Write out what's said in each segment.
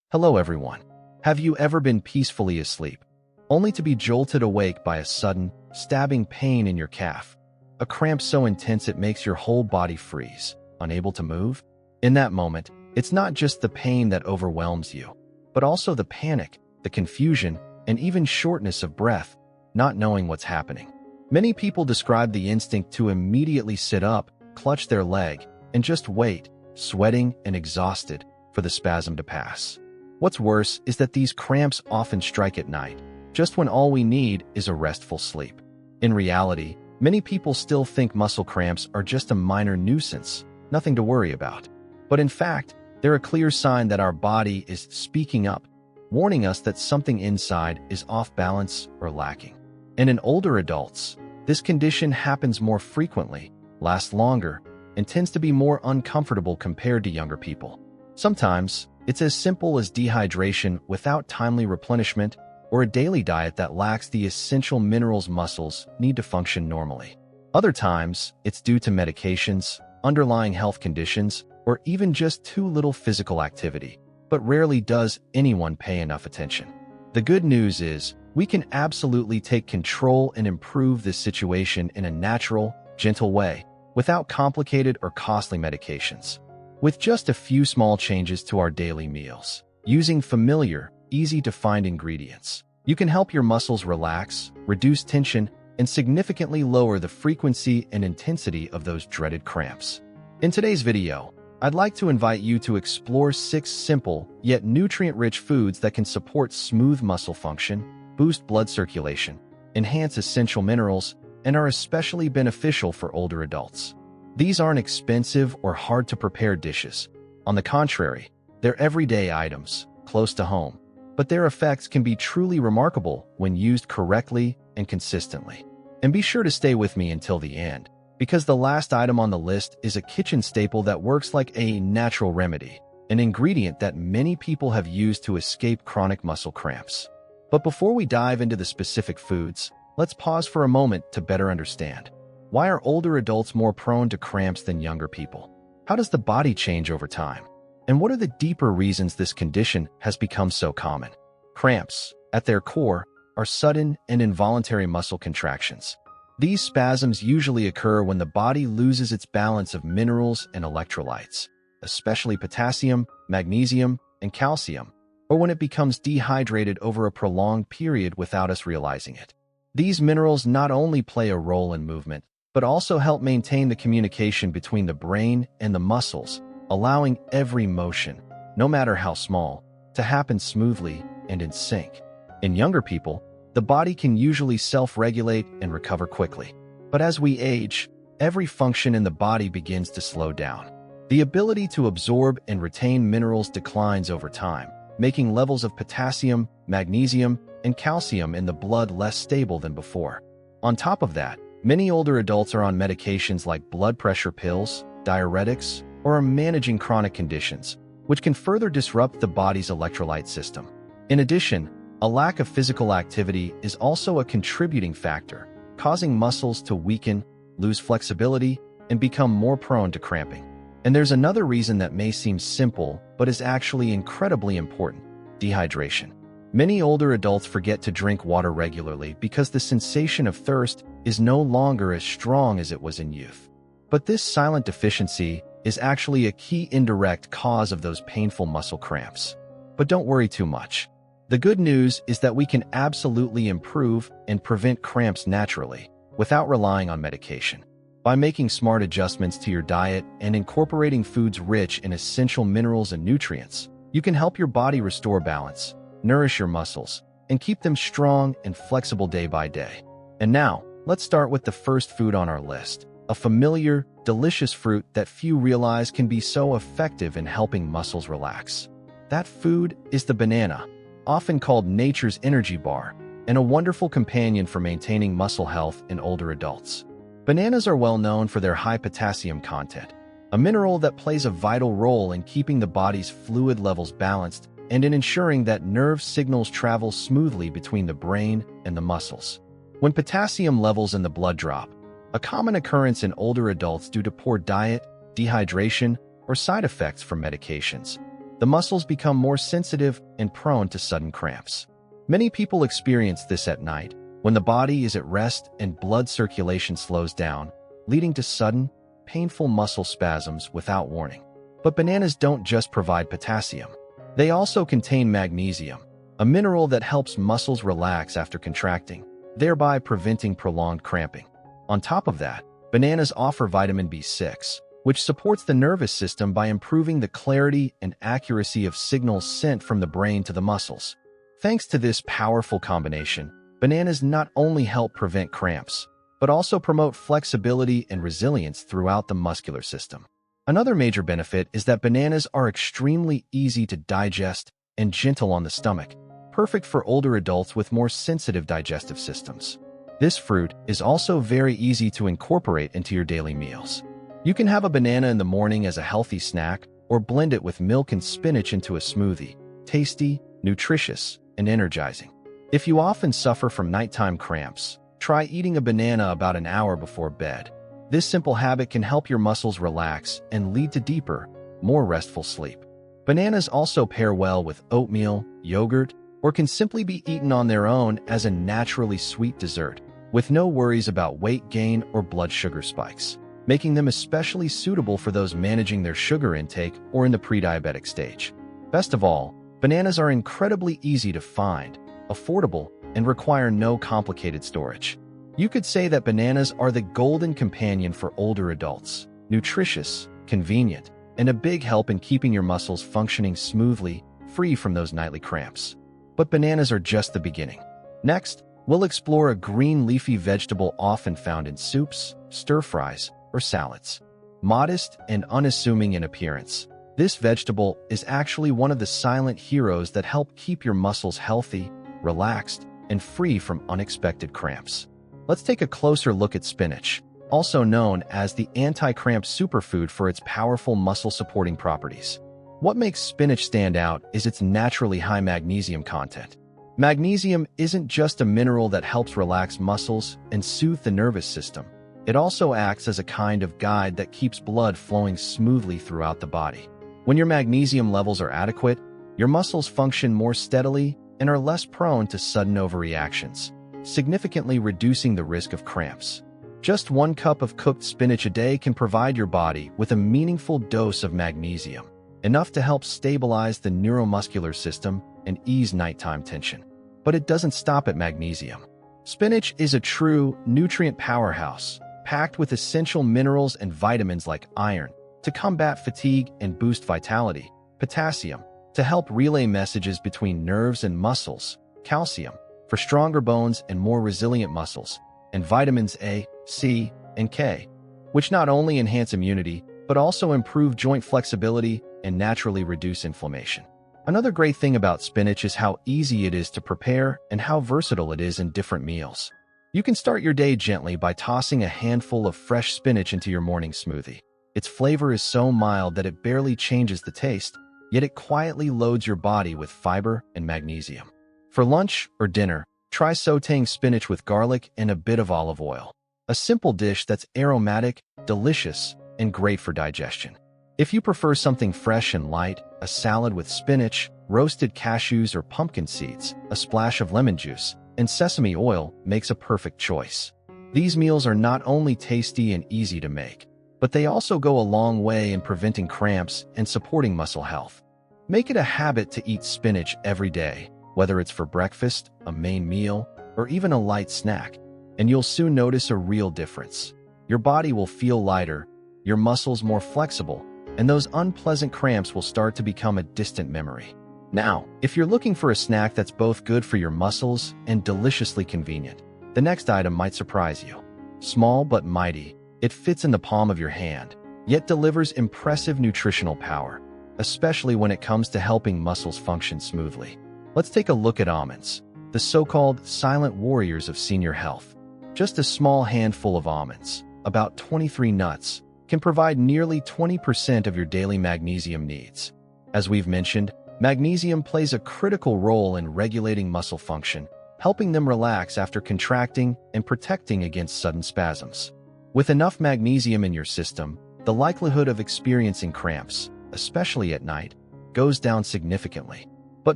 Hello everyone. Have you ever been peacefully asleep, only to be jolted awake by a sudden, stabbing pain in your calf? A cramp so intense it makes your whole body freeze, unable to move? In that moment, it's not just the pain that overwhelms you, but also the panic, the confusion, and even shortness of breath, not knowing what's happening. Many people describe the instinct to immediately sit up, clutch their leg, and just wait, sweating and exhausted, for the spasm to pass. What's worse is that these cramps often strike at night, just when all we need is a restful sleep. In reality, many people still think muscle cramps are just a minor nuisance, nothing to worry about. But in fact, they're a clear sign that our body is speaking up, warning us that something inside is off balance or lacking. And in older adults, this condition happens more frequently, lasts longer, and tends to be more uncomfortable compared to younger people. Sometimes, it's as simple as dehydration without timely replenishment or a daily diet that lacks the essential minerals muscles need to function normally. Other times, it's due to medications, underlying health conditions, or even just too little physical activity, but rarely does anyone pay enough attention. The good news is, we can absolutely take control and improve this situation in a natural, gentle way, without complicated or costly medications. With just a few small changes to our daily meals, using familiar, easy-to-find ingredients, you can help your muscles relax, reduce tension, and significantly lower the frequency and intensity of those dreaded cramps. In today's video, I'd like to invite you to explore 6 simple, yet nutrient-rich foods that can support smooth muscle function, boost blood circulation, enhance essential minerals, and are especially beneficial for older adults. These aren't expensive or hard-to-prepare dishes. On the contrary, they're everyday items, close to home, but their effects can be truly remarkable when used correctly and consistently. And be sure to stay with me until the end, because the last item on the list is a kitchen staple that works like a natural remedy, an ingredient that many people have used to escape chronic muscle cramps. But before we dive into the specific foods, let's pause for a moment to better understand. Why are older adults more prone to cramps than younger people? How does the body change over time? And what are the deeper reasons this condition has become so common? Cramps, at their core, are sudden and involuntary muscle contractions. These spasms usually occur when the body loses its balance of minerals and electrolytes, especially potassium, magnesium, and calcium, or when it becomes dehydrated over a prolonged period without us realizing it. These minerals not only play a role in movement, but also help maintain the communication between the brain and the muscles, allowing every motion, no matter how small, to happen smoothly and in sync. In younger people, the body can usually self-regulate and recover quickly. But as we age, every function in the body begins to slow down. The ability to absorb and retain minerals declines over time, making levels of potassium, magnesium, and calcium in the blood less stable than before. On top of that, many older adults are on medications like blood pressure pills, diuretics, or are managing chronic conditions, which can further disrupt the body's electrolyte system. In addition, a lack of physical activity is also a contributing factor, causing muscles to weaken, lose flexibility, and become more prone to cramping. And there's another reason that may seem simple, but is actually incredibly important: dehydration. Many older adults forget to drink water regularly because the sensation of thirst is no longer as strong as it was in youth. But this silent deficiency is actually a key indirect cause of those painful muscle cramps. But don't worry too much. The good news is that we can absolutely improve and prevent cramps naturally, without relying on medication. By making smart adjustments to your diet and incorporating foods rich in essential minerals and nutrients, you can help your body restore balance, nourish your muscles, and keep them strong and flexible day by day. And now, let's start with the first food on our list, a familiar, delicious fruit that few realize can be so effective in helping muscles relax. That food is the banana, often called nature's energy bar, and a wonderful companion for maintaining muscle health in older adults. Bananas are well known for their high potassium content, a mineral that plays a vital role in keeping the body's fluid levels balanced and in ensuring that nerve signals travel smoothly between the brain and the muscles. When potassium levels in the blood drop, a common occurrence in older adults due to poor diet, dehydration, or side effects from medications, the muscles become more sensitive and prone to sudden cramps. Many people experience this at night, when the body is at rest and blood circulation slows down, leading to sudden, painful muscle spasms without warning. But bananas don't just provide potassium. They also contain magnesium, a mineral that helps muscles relax after contracting, thereby preventing prolonged cramping. On top of that, bananas offer vitamin B6, which supports the nervous system by improving the clarity and accuracy of signals sent from the brain to the muscles. Thanks to this powerful combination, bananas not only help prevent cramps, but also promote flexibility and resilience throughout the muscular system. Another major benefit is that bananas are extremely easy to digest and gentle on the stomach, perfect for older adults with more sensitive digestive systems. This fruit is also very easy to incorporate into your daily meals. You can have a banana in the morning as a healthy snack, or blend it with milk and spinach into a smoothie. Tasty, nutritious, and energizing. If you often suffer from nighttime cramps, try eating a banana about an hour before bed. This simple habit can help your muscles relax and lead to deeper, more restful sleep. Bananas also pair well with oatmeal, yogurt, or can simply be eaten on their own as a naturally sweet dessert, with no worries about weight gain or blood sugar spikes, making them especially suitable for those managing their sugar intake or in the pre-diabetic stage. Best of all, bananas are incredibly easy to find, affordable, and require no complicated storage. You could say that bananas are the golden companion for older adults, nutritious, convenient, and a big help in keeping your muscles functioning smoothly, free from those nightly cramps. But bananas are just the beginning. Next, we'll explore a green leafy vegetable often found in soups, stir-fries, or salads. Modest and unassuming in appearance, this vegetable is actually one of the silent heroes that help keep your muscles healthy, relaxed, and free from unexpected cramps. Let's take a closer look at spinach, also known as the anti-cramp superfood for its powerful muscle-supporting properties. What makes spinach stand out is its naturally high magnesium content. Magnesium isn't just a mineral that helps relax muscles and soothe the nervous system. It also acts as a kind of guide that keeps blood flowing smoothly throughout the body. When your magnesium levels are adequate, your muscles function more steadily and are less prone to sudden overreactions, significantly reducing the risk of cramps. Just 1 cup of cooked spinach a day can provide your body with a meaningful dose of magnesium, enough to help stabilize the neuromuscular system and ease nighttime tension. But it doesn't stop at magnesium. Spinach is a true nutrient powerhouse, packed with essential minerals and vitamins like iron, to combat fatigue and boost vitality, potassium, to help relay messages between nerves and muscles, calcium, for stronger bones and more resilient muscles, and vitamins A, C, and K, which not only enhance immunity, but also improve joint flexibility and naturally reduce inflammation. Another great thing about spinach is how easy it is to prepare and how versatile it is in different meals. You can start your day gently by tossing a handful of fresh spinach into your morning smoothie. Its flavor is so mild that it barely changes the taste, yet it quietly loads your body with fiber and magnesium. For lunch or dinner, try sautéing spinach with garlic and a bit of olive oil. A simple dish that's aromatic, delicious, and great for digestion. If you prefer something fresh and light, a salad with spinach, roasted cashews or pumpkin seeds, a splash of lemon juice, and sesame oil makes a perfect choice. These meals are not only tasty and easy to make, but they also go a long way in preventing cramps and supporting muscle health. Make it a habit to eat spinach every day, whether it's for breakfast, a main meal, or even a light snack, and you'll soon notice a real difference. Your body will feel lighter, your muscles more flexible, and those unpleasant cramps will start to become a distant memory. Now, if you're looking for a snack that's both good for your muscles and deliciously convenient, the next item might surprise you. Small but mighty, it fits in the palm of your hand, yet delivers impressive nutritional power, especially when it comes to helping muscles function smoothly. Let's take a look at almonds, the so-called silent warriors of senior health. Just a small handful of almonds, about 23 nuts, can provide nearly 20% of your daily magnesium needs. As we've mentioned, magnesium plays a critical role in regulating muscle function, helping them relax after contracting and protecting against sudden spasms. With enough magnesium in your system, the likelihood of experiencing cramps, especially at night, goes down significantly. But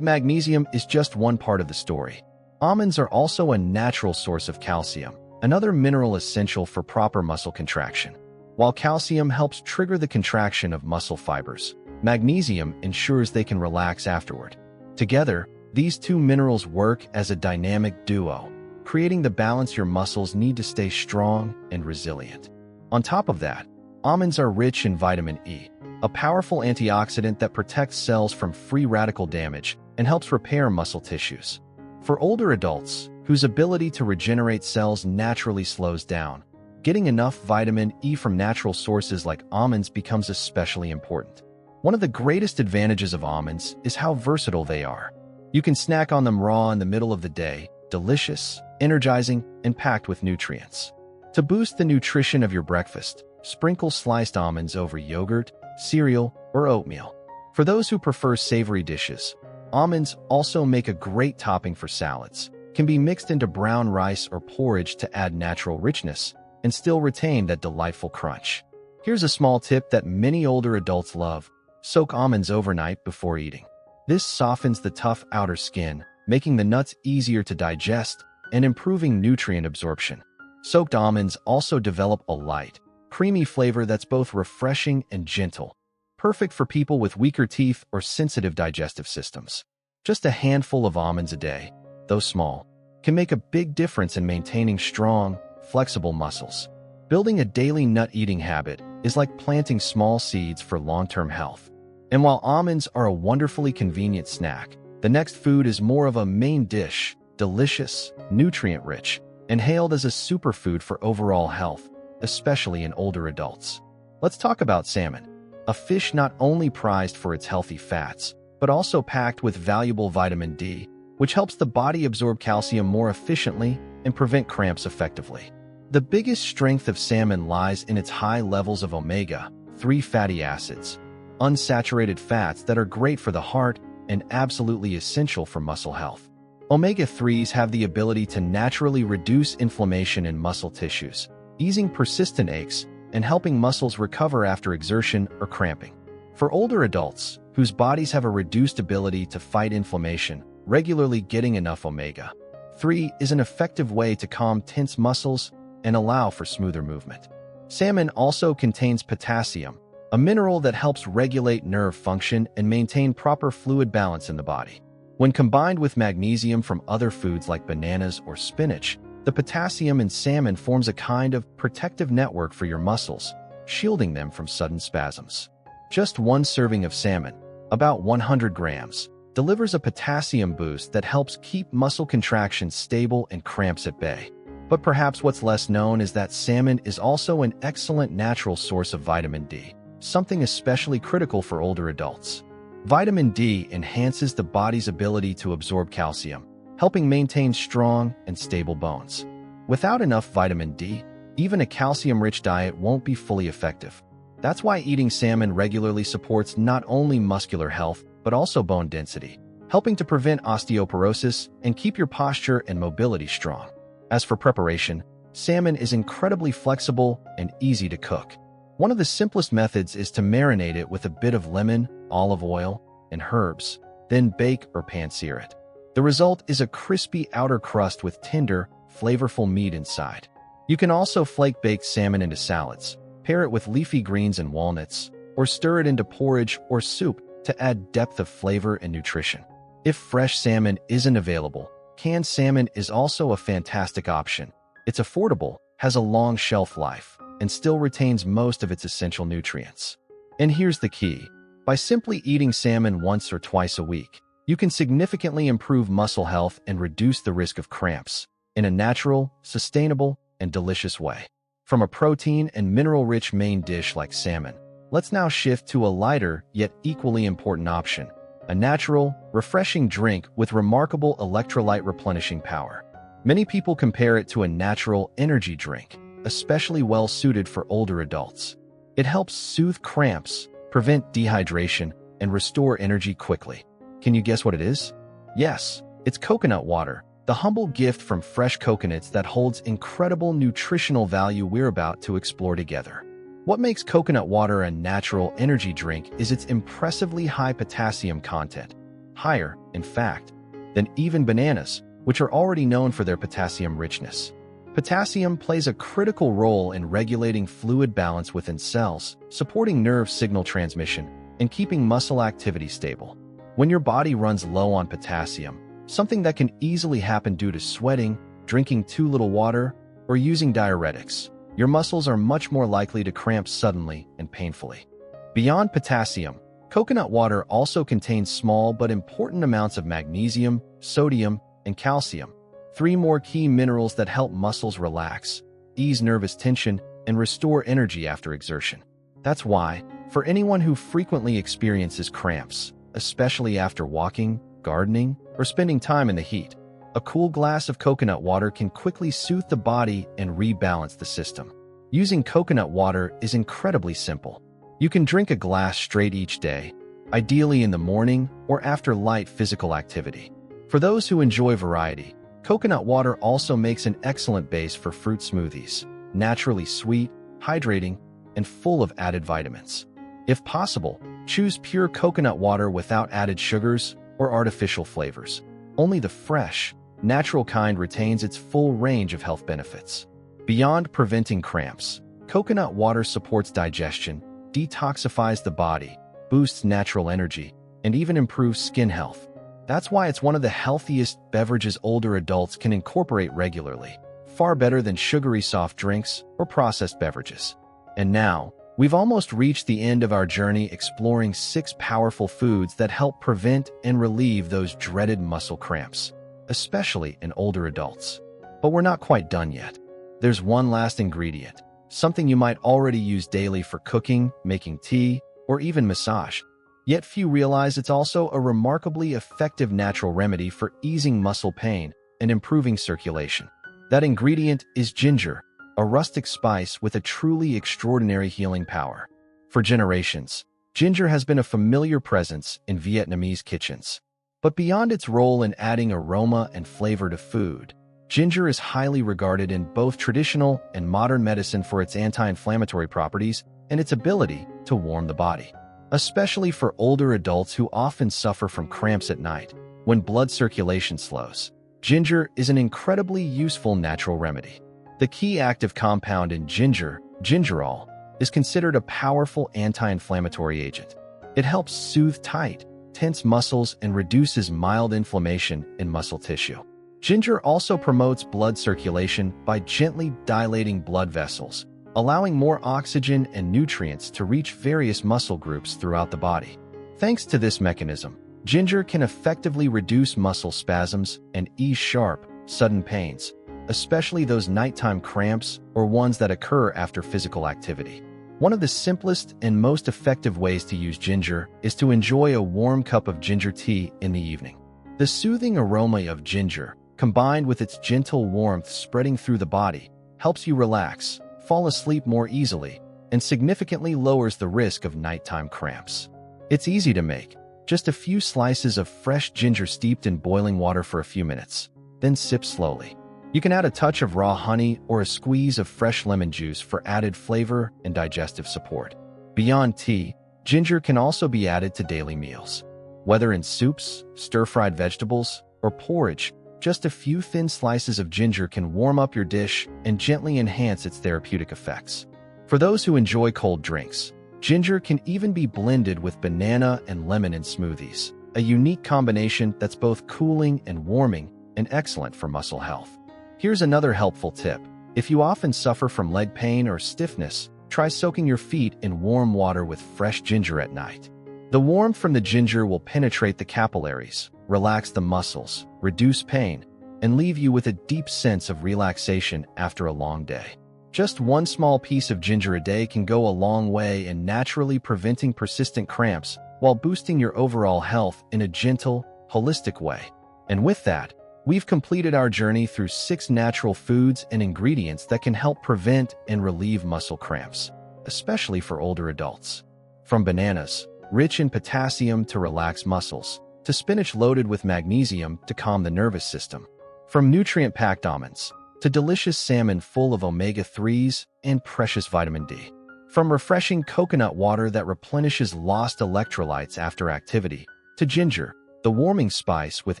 magnesium is just one part of the story. Almonds are also a natural source of calcium, another mineral essential for proper muscle contraction. While calcium helps trigger the contraction of muscle fibers, magnesium ensures they can relax afterward. Together, these two minerals work as a dynamic duo, creating the balance your muscles need to stay strong and resilient. On top of that, almonds are rich in vitamin E, a powerful antioxidant that protects cells from free radical damage and helps repair muscle tissues. For older adults, whose ability to regenerate cells naturally slows down, getting enough vitamin E from natural sources like almonds becomes especially important. One of the greatest advantages of almonds is how versatile they are. You can snack on them raw in the middle of the day, delicious, energizing, and packed with nutrients. To boost the nutrition of your breakfast, sprinkle sliced almonds over yogurt, cereal, or oatmeal. For those who prefer savory dishes, almonds also make a great topping for salads, can be mixed into brown rice or porridge to add natural richness, and still retain that delightful crunch. Here's a small tip that many older adults love: soak almonds overnight before eating. This softens the tough outer skin, making the nuts easier to digest and improving nutrient absorption. Soaked almonds also develop a light, creamy flavor that's both refreshing and gentle, perfect for people with weaker teeth or sensitive digestive systems. Just a handful of almonds a day, though small, can make a big difference in maintaining strong, flexible muscles. Building a daily nut-eating habit is like planting small seeds for long-term health. And while almonds are a wonderfully convenient snack, the next food is more of a main dish, delicious, nutrient-rich, and hailed as a superfood for overall health, especially in older adults. Let's talk about salmon, a fish not only prized for its healthy fats, but also packed with valuable vitamin D, which helps the body absorb calcium more efficiently and prevent cramps effectively. The biggest strength of salmon lies in its high levels of omega-3 fatty acids, unsaturated fats that are great for the heart and absolutely essential for muscle health. Omega-3s have the ability to naturally reduce inflammation in muscle tissues, easing persistent aches and helping muscles recover after exertion or cramping. For older adults, whose bodies have a reduced ability to fight inflammation, regularly getting enough omega-3 is an effective way to calm tense muscles and allow for smoother movement. Salmon also contains potassium, a mineral that helps regulate nerve function and maintain proper fluid balance in the body. When combined with magnesium from other foods like bananas or spinach, the potassium in salmon forms a kind of protective network for your muscles, shielding them from sudden spasms. Just one serving of salmon, about 100 grams, delivers a potassium boost that helps keep muscle contractions stable and cramps at bay. But perhaps what's less known is that salmon is also an excellent natural source of vitamin D, something especially critical for older adults. Vitamin D enhances the body's ability to absorb calcium, helping maintain strong and stable bones. Without enough vitamin D, even a calcium-rich diet won't be fully effective. That's why eating salmon regularly supports not only muscular health, but also bone density, helping to prevent osteoporosis and keep your posture and mobility strong. As for preparation, salmon is incredibly flexible and easy to cook. One of the simplest methods is to marinate it with a bit of lemon, olive oil, and herbs, then bake or pan-sear it. The result is a crispy outer crust with tender, flavorful meat inside. You can also flake-bake salmon into salads, pair it with leafy greens and walnuts, or stir it into porridge or soup to add depth of flavor and nutrition. If fresh salmon isn't available, canned salmon is also a fantastic option. It's affordable, has a long shelf life, and still retains most of its essential nutrients. And here's the key. By simply eating salmon once or twice a week, you can significantly improve muscle health and reduce the risk of cramps in a natural, sustainable, and delicious way. From a protein and mineral-rich main dish like salmon, let's now shift to a lighter yet equally important option, a natural, refreshing drink with remarkable electrolyte replenishing power. Many people compare it to a natural energy drink, especially well-suited for older adults. It helps soothe cramps, prevent dehydration, and restore energy quickly. Can you guess what it is? Yes, it's coconut water, the humble gift from fresh coconuts that holds incredible nutritional value we're about to explore together. What makes coconut water a natural energy drink is its impressively high potassium content, higher, in fact, than even bananas, which are already known for their potassium richness. Potassium plays a critical role in regulating fluid balance within cells, supporting nerve signal transmission, and keeping muscle activity stable. When your body runs low on potassium, something that can easily happen due to sweating, drinking too little water, or using diuretics, your muscles are much more likely to cramp suddenly and painfully. Beyond potassium, coconut water also contains small but important amounts of magnesium, sodium, and calcium, three more key minerals that help muscles relax, ease nervous tension, and restore energy after exertion. That's why, for anyone who frequently experiences cramps, especially after walking, gardening, or spending time in the heat, a cool glass of coconut water can quickly soothe the body and rebalance the system. Using coconut water is incredibly simple. You can drink a glass straight each day, ideally in the morning or after light physical activity. For those who enjoy variety, coconut water also makes an excellent base for fruit smoothies, naturally sweet, hydrating, and full of added vitamins. If possible, choose pure coconut water without added sugars or artificial flavors. Only the fresh, natural kind retains its full range of health benefits. Beyond preventing cramps, coconut water supports digestion, detoxifies the body, boosts natural energy, and even improves skin health. That's why it's one of the healthiest beverages older adults can incorporate regularly, far better than sugary soft drinks or processed beverages. And now, we've almost reached the end of our journey exploring 6 powerful foods that help prevent and relieve those dreaded muscle cramps, especially in older adults. But we're not quite done yet. There's one last ingredient, something you might already use daily for cooking, making tea, or even massage. Yet few realize it's also a remarkably effective natural remedy for easing muscle pain and improving circulation. That ingredient is ginger, a rustic spice with a truly extraordinary healing power. For generations, ginger has been a familiar presence in Vietnamese kitchens. But beyond its role in adding aroma and flavor to food, ginger is highly regarded in both traditional and modern medicine for its anti-inflammatory properties and its ability to warm the body. Especially for older adults who often suffer from cramps at night, when blood circulation slows, ginger is an incredibly useful natural remedy. The key active compound in ginger, gingerol, is considered a powerful anti-inflammatory agent. It helps soothe tight, tense muscles and reduces mild inflammation in muscle tissue. Ginger also promotes blood circulation by gently dilating blood vessels, allowing more oxygen and nutrients to reach various muscle groups throughout the body. Thanks to this mechanism, ginger can effectively reduce muscle spasms and ease sharp, sudden pains, especially those nighttime cramps or ones that occur after physical activity. One of the simplest and most effective ways to use ginger is to enjoy a warm cup of ginger tea in the evening. The soothing aroma of ginger, combined with its gentle warmth spreading through the body, helps you relax, fall asleep more easily, and significantly lowers the risk of nighttime cramps. It's easy to make. Just a few slices of fresh ginger steeped in boiling water for a few minutes, then sip slowly. You can add a touch of raw honey or a squeeze of fresh lemon juice for added flavor and digestive support. Beyond tea, ginger can also be added to daily meals. Whether in soups, stir-fried vegetables, or porridge, just a few thin slices of ginger can warm up your dish and gently enhance its therapeutic effects. For those who enjoy cold drinks, ginger can even be blended with banana and lemon in smoothies, a unique combination that's both cooling and warming and excellent for muscle health. Here's another helpful tip. If you often suffer from leg pain or stiffness, try soaking your feet in warm water with fresh ginger at night. The warmth from the ginger will penetrate the capillaries, relax the muscles, reduce pain, and leave you with a deep sense of relaxation after a long day. Just one small piece of ginger a day can go a long way in naturally preventing persistent cramps while boosting your overall health in a gentle, holistic way. And with that, we've completed our journey through 6 natural foods and ingredients that can help prevent and relieve muscle cramps, especially for older adults. From bananas, rich in potassium to relax muscles, to spinach loaded with magnesium to calm the nervous system. From nutrient-packed almonds, to delicious salmon full of omega-3s and precious vitamin D. From refreshing coconut water that replenishes lost electrolytes after activity, to ginger, the warming spice with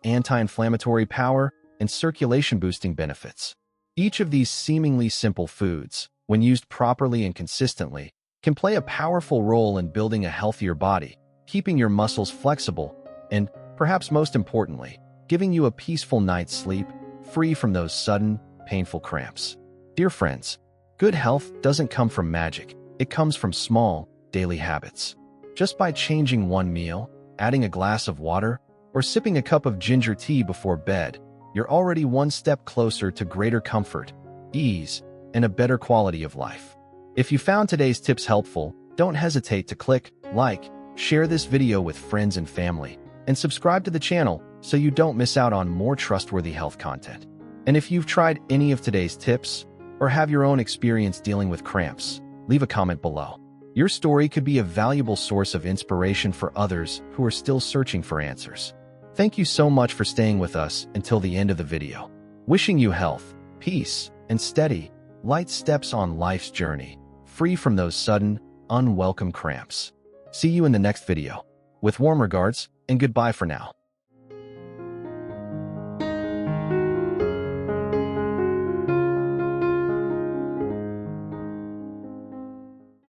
anti-inflammatory power and circulation-boosting benefits. Each of these seemingly simple foods, when used properly and consistently, can play a powerful role in building a healthier body, keeping your muscles flexible, and, perhaps most importantly, giving you a peaceful night's sleep, free from those sudden, painful cramps. Dear friends, good health doesn't come from magic. It comes from small, daily habits. Just by changing one meal, adding a glass of water, or sipping a cup of ginger tea before bed, you're already one step closer to greater comfort, ease, and a better quality of life. If you found today's tips helpful, don't hesitate to click like, share this video with friends and family, and subscribe to the channel so you don't miss out on more trustworthy health content. And if you've tried any of today's tips, or have your own experience dealing with cramps, leave a comment below. Your story could be a valuable source of inspiration for others who are still searching for answers. Thank you so much for staying with us until the end of the video. Wishing you health, peace, and steady, light steps on life's journey, free from those sudden, unwelcome cramps. See you in the next video. With warm regards, and goodbye for now.